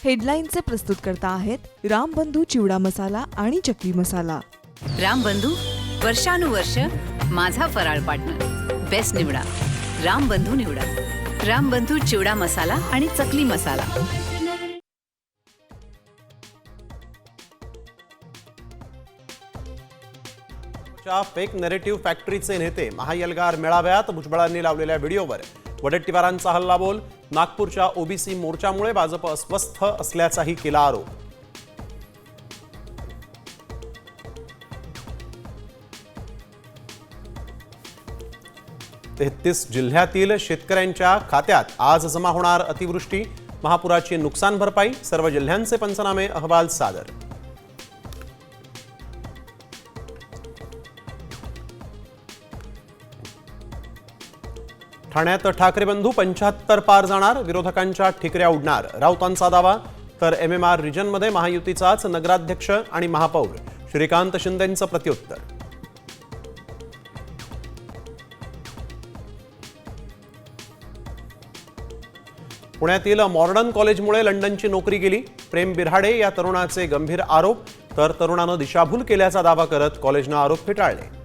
हेडलाईनचे प्रस्तुतकर्ता आहेत रामबंधू चिवडा मसाला आणि चकली मसाला। रामबंधू वर्षानुवर्ष माझा फराळ पार्टनर। बेस्ट निवडा, रामबंधू निवडा। रामबंधू चिवडा मसाला आणि चकली मसाला। फेक नरेटिव्ह फॅक्टरीचे नेते महाएल्गार मेळाव्यात भुजबळांनी लावलेल्या व्हिडिओवर वडेट्टीवारांचा हल्लाबोल। नागपूरच्या ओबीसी मोर्चामुळे भाजप अस्वस्थ असल्याचाही केला आरोप। तेहतीस जिल्ह्यातील शेतकऱ्यांच्या खात्यात आज जमा होणार अतिवृष्टी। महापुराची नुकसान भरपाई, सर्व जिल्ह्यांचे पंचनामे अहवाल सादर। ठाण्यात ठाकरे बंधू 75 पार जाणार, विरोधकांच्या ठिकऱ्या उडणार, राऊतांचा दावा। तर MMR रिजनमध्ये महायुतीचाच नगराध्यक्ष आणि महापौर, श्रीकांत शिंदेंचं प्रत्युत्तर। पुण्यातील मॉडर्न कॉलेजमुळे लंडनची नोकरी गेली। प्रेम बिऱ्हाडे या तरुणाचे गंभीर आरोप, तर तरुणानं दिशाभूल केल्याचा दावा करत कॉलेजनं आरोप फेटाळले।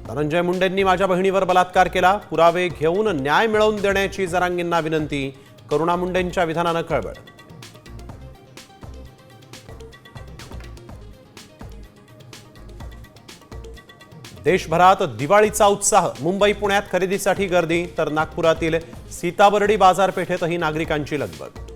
धनंजय मुंडेंनी माझ्या बहिणीवर बलात्कार केला, पुरावे घेऊन न्याय मिळवून देण्याची जरांगींना विनंती। करुणा मुंडेंच्या विधानानं खळबळ। देशभरात दिवाळीचा उत्साह, मुंबई पुण्यात खरेदीसाठी गर्दी, तर नागपुरातील सीताबर्डी बाजारपेठेतही नागरिकांची लगबग।